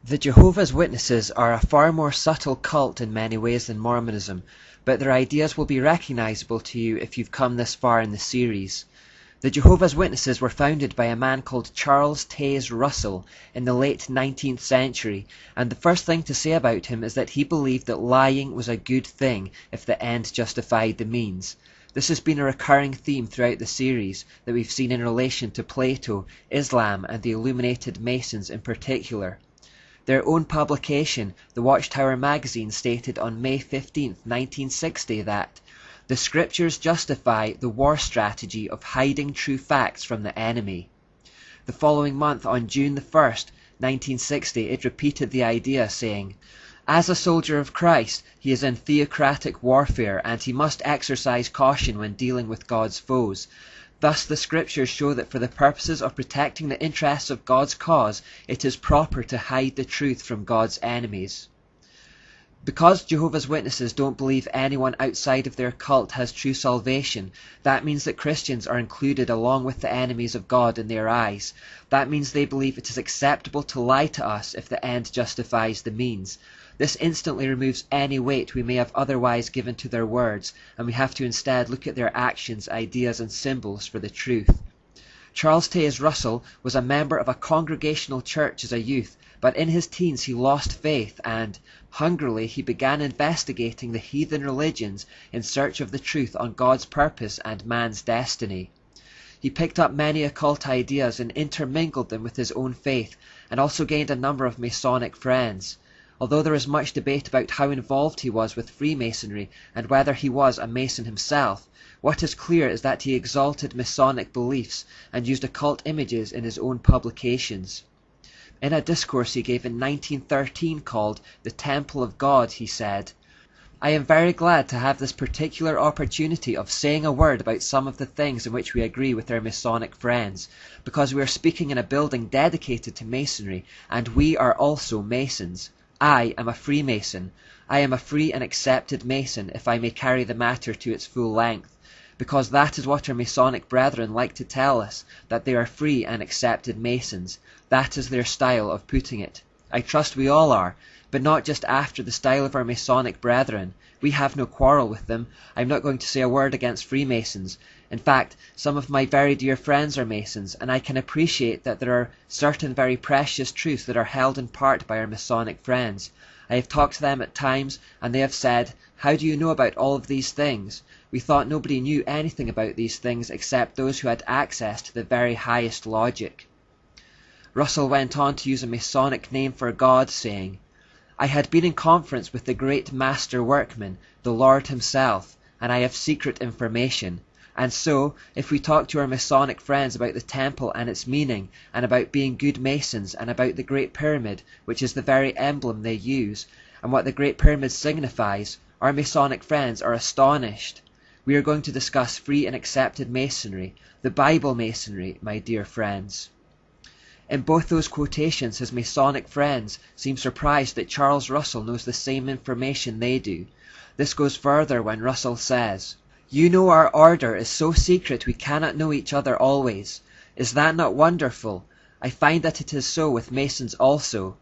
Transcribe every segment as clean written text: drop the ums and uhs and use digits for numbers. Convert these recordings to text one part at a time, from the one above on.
The Jehovah's Witnesses are a far more subtle cult in many ways than Mormonism, but their ideas will be recognizable to you if you've come this far in the series. The Jehovah's Witnesses were founded by a man called Charles Taze Russell in the late 19th century, and the first thing to say about him is that he believed that lying was a good thing if the end justified the means. This has been a recurring theme throughout the series that we've seen in relation to Plato, Islam, and the Illuminated Masons in particular. Their own publication, the Watchtower magazine, stated on May 15, 1960 that the scriptures justify the war strategy of hiding true facts from the enemy. The following month, on June the 1st, 1960, it repeated the idea, saying, as a soldier of Christ, he is in theocratic warfare, and he must exercise caution when dealing with God's foes. Thus the scriptures show that for the purposes of protecting the interests of God's cause, it is proper to hide the truth from God's enemies. Because Jehovah's Witnesses don't believe anyone outside of their cult has true salvation, that means that Christians are included along with the enemies of God in their eyes. That means they believe it is acceptable to lie to us if the end justifies the means. This instantly removes any weight we may have otherwise given to their words, and we have to instead look at their actions, ideas, and symbols for the truth. Charles Taze Russell was a member of a Congregational church as a youth, but in his teens he lost faith and, hungrily, he began investigating the heathen religions in search of the truth on God's purpose and man's destiny. He picked up many occult ideas and intermingled them with his own faith, and also gained a number of Masonic friends. Although there is much debate about how involved he was with Freemasonry and whether he was a Mason himself, what is clear is that he exalted Masonic beliefs and used occult images in his own publications. In a discourse he gave in 1913 called The Temple of God, he said, I am very glad to have this particular opportunity of saying a word about some of the things in which we agree with our Masonic friends, because we are speaking in a building dedicated to Masonry, and we are also Masons. I am a Freemason. I am a free and accepted Mason, if I may carry the matter to its full length, because that is what our Masonic brethren like to tell us, that they are free and accepted Masons. That is their style of putting it. I trust we all are, but not just after the style of our Masonic brethren. We have no quarrel with them. I'm not going to say a word against Freemasons. In fact, some of my very dear friends are Masons, and I can appreciate that there are certain very precious truths that are held in part by our Masonic friends. I have talked to them at times, and they have said, how do you know about all of these things? We thought nobody knew anything about these things except those who had access to the very highest logic. Russell went on to use a Masonic name for God, saying, I had been in conference with the great master workman, the Lord himself, and I have secret information. And so, if we talk to our Masonic friends about the temple and its meaning, and about being good Masons, and about the Great Pyramid, which is the very emblem they use, and what the Great Pyramid signifies, our Masonic friends are astonished. We are going to discuss free and accepted Masonry, the Bible Masonry, my dear friends. In both those quotations, his Masonic friends seem surprised that Charles Russell knows the same information they do. This goes further when Russell says, you know our order is so secret we cannot know each other always. Is that not wonderful? I find that it is so with Masons also.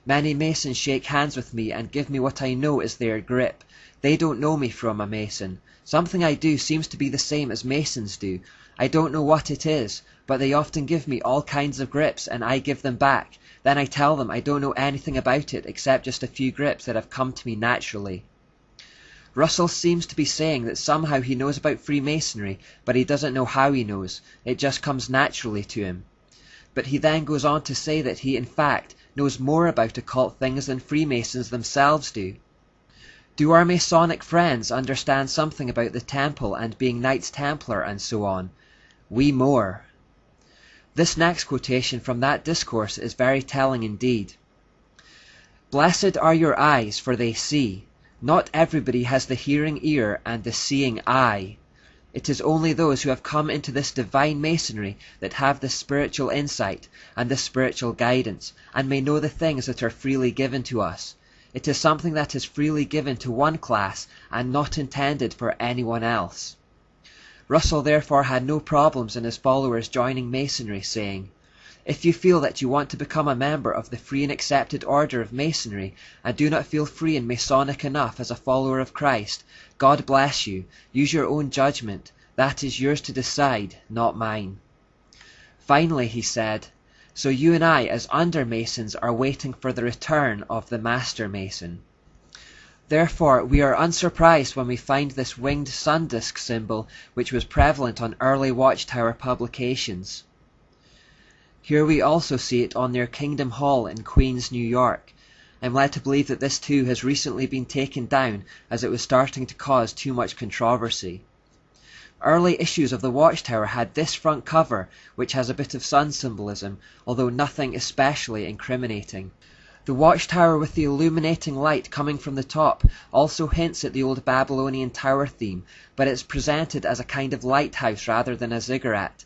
Many Masons shake hands with me and give me what I know is their grip. They don't know me from a Mason. Something I do seems to be the same as Masons do. I don't know what it is, but they often give me all kinds of grips and I give them back. Then I tell them I don't know anything about it except just a few grips that have come to me naturally. Russell seems to be saying that somehow he knows about Freemasonry, but he doesn't know how he knows. It just comes naturally to him. But he then goes on to say that he, in fact, knows more about occult things than Freemasons themselves do. Do our Masonic friends understand something about the temple and being Knights Templar and so on? We more. This next quotation from that discourse is very telling indeed. Blessed are your eyes, for they see. Not everybody has the hearing ear and the seeing eye. It is only those who have come into this divine Masonry that have the spiritual insight and the spiritual guidance, and may know the things that are freely given to us. It is something that is freely given to one class and not intended for anyone else. Russell therefore had no problems in his followers joining Masonry, saying, If you feel that you want to become a member of the free and accepted order of Masonry and do not feel free and Masonic enough as a follower of Christ, God bless you. Use your own judgment. That is yours to decide, not mine. Finally, he said, so you and I as under-Masons are waiting for the return of the Master Mason. Therefore, we are unsurprised when we find this winged sun disk symbol which was prevalent on early Watchtower publications. Here we also see it on their Kingdom Hall in Queens, New York. I'm led to believe that this too has recently been taken down as it was starting to cause too much controversy. Early issues of the Watchtower had this front cover, which has a bit of sun symbolism, although nothing especially incriminating. The Watchtower with the illuminating light coming from the top also hints at the old Babylonian tower theme, but it's presented as a kind of lighthouse rather than a ziggurat.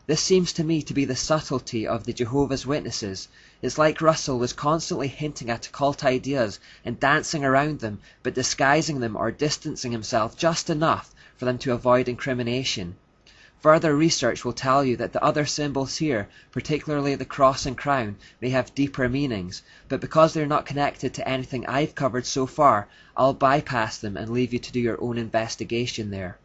This seems to me to be the subtlety of the Jehovah's Witnesses. It's like Russell was constantly hinting at occult ideas and dancing around them, but disguising them or distancing himself just enough for them to avoid incrimination. Further research will tell you that the other symbols here, particularly the cross and crown, may have deeper meanings, but because they're not connected to anything I've covered so far, I'll bypass them and leave you to do your own investigation there.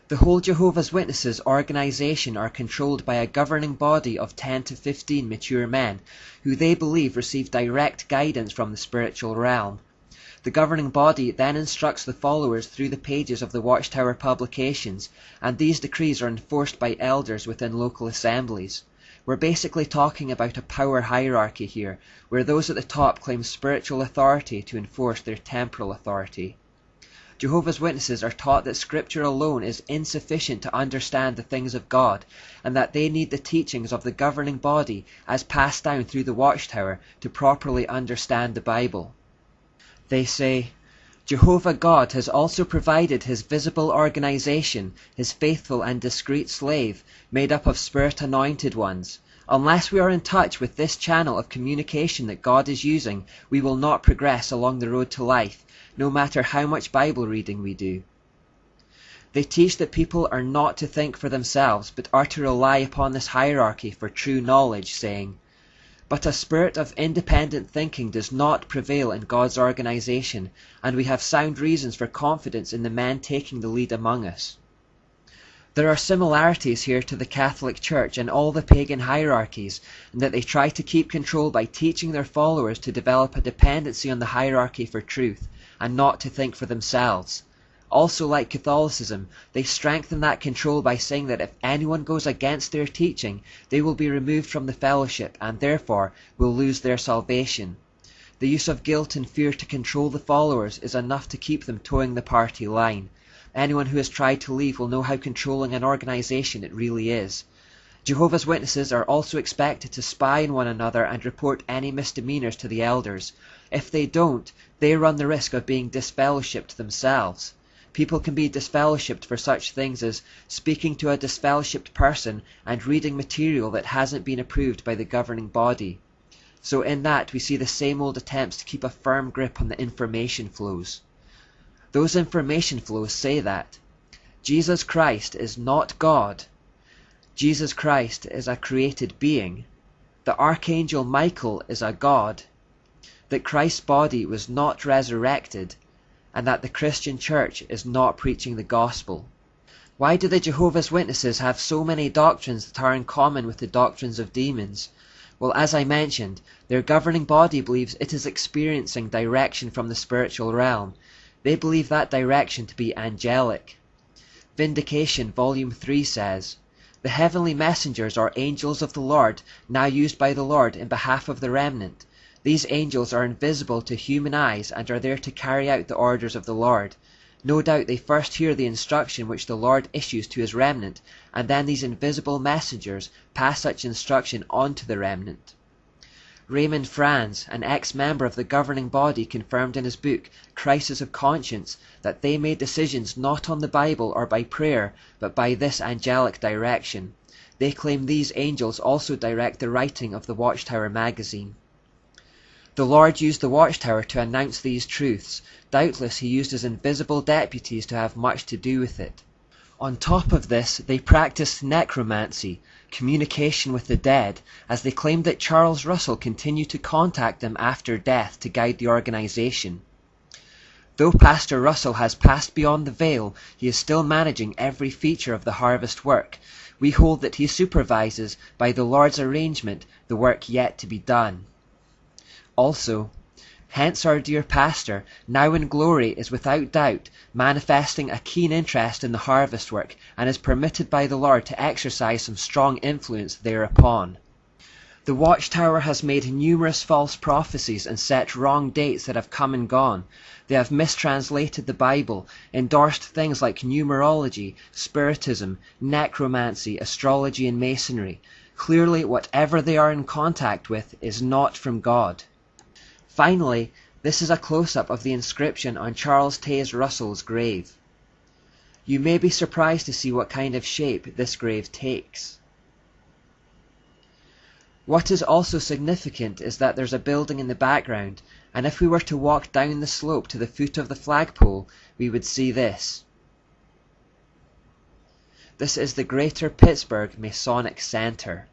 The whole Jehovah's Witnesses organization are controlled by a governing body of 10 to 15 mature men, who they believe receive direct guidance from the spiritual realm. The governing body then instructs the followers through the pages of the Watchtower publications, and these decrees are enforced by elders within local assemblies. We're basically talking about a power hierarchy here, where those at the top claim spiritual authority to enforce their temporal authority. Jehovah's Witnesses are taught that Scripture alone is insufficient to understand the things of God, and that they need the teachings of the governing body as passed down through the Watchtower to properly understand the Bible. They say, Jehovah God has also provided his visible organization, his faithful and discreet slave, made up of spirit-anointed ones. Unless we are in touch with this channel of communication that God is using, we will not progress along the road to life, no matter how much Bible reading we do. They teach that people are not to think for themselves, but are to rely upon this hierarchy for true knowledge, saying, but a spirit of independent thinking does not prevail in God's organization, and we have sound reasons for confidence in the men taking the lead among us. There are similarities here to the Catholic Church and all the pagan hierarchies, in that they try to keep control by teaching their followers to develop a dependency on the hierarchy for truth, and not to think for themselves. Also, like Catholicism, they strengthen that control by saying that if anyone goes against their teaching, they will be removed from the fellowship and therefore will lose their salvation. The use of guilt and fear to control the followers is enough to keep them towing the party line. Anyone who has tried to leave will know how controlling an organization it really is. Jehovah's Witnesses are also expected to spy on one another and report any misdemeanors to the elders. If they don't, they run the risk of being disfellowshipped themselves. People can be disfellowshipped for such things as speaking to a disfellowshipped person and reading material that hasn't been approved by the governing body. So in that we see the same old attempts to keep a firm grip on the information flows. Those information flows say that Jesus Christ is not God. Jesus Christ is a created being. The Archangel Michael is a god. That Christ's body was not resurrected, and that the Christian Church is not preaching the gospel. Why do the Jehovah's Witnesses have so many doctrines that are in common with the doctrines of demons? Well, as I mentioned, their governing body believes it is experiencing direction from the spiritual realm. They believe that direction to be angelic. Vindication, Volume 3 says, the heavenly messengers are angels of the Lord, now used by the Lord in behalf of the remnant. These angels are invisible to human eyes and are there to carry out the orders of the Lord. No doubt they first hear the instruction which the Lord issues to his remnant, and then these invisible messengers pass such instruction on to the remnant. Raymond Franz, an ex-member of the governing body, confirmed in his book, Crisis of Conscience, that they made decisions not on the Bible or by prayer, but by this angelic direction. They claim these angels also direct the writing of the Watchtower magazine. The Lord used the Watchtower to announce these truths. Doubtless he used his invisible deputies to have much to do with it. On top of this, they practiced necromancy, communication with the dead, as they claimed that Charles Russell continued to contact them after death to guide the organization. Though Pastor Russell has passed beyond the veil, he is still managing every feature of the harvest work. We hold that he supervises, by the Lord's arrangement, the work yet to be done. Also, hence our dear pastor, now in glory, is without doubt manifesting a keen interest in the harvest work, and is permitted by the Lord to exercise some strong influence thereupon. The Watchtower has made numerous false prophecies and set wrong dates that have come and gone. They have mistranslated the Bible, endorsed things like numerology, spiritism, necromancy, astrology, and masonry. Clearly, whatever they are in contact with is not from God. Finally, this is a close-up of the inscription on Charles Taze Russell's grave. You may be surprised to see what kind of shape this grave takes. What is also significant is that there's a building in the background, and if we were to walk down the slope to the foot of the flagpole, we would see this. This is the Greater Pittsburgh Masonic Center.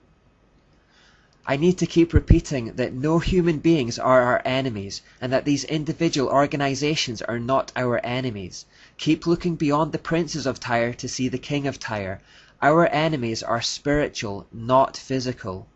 I need to keep repeating that no human beings are our enemies, and that these individual organizations are not our enemies. Keep looking beyond the princes of Tyre to see the King of Tyre. Our enemies are spiritual, not physical.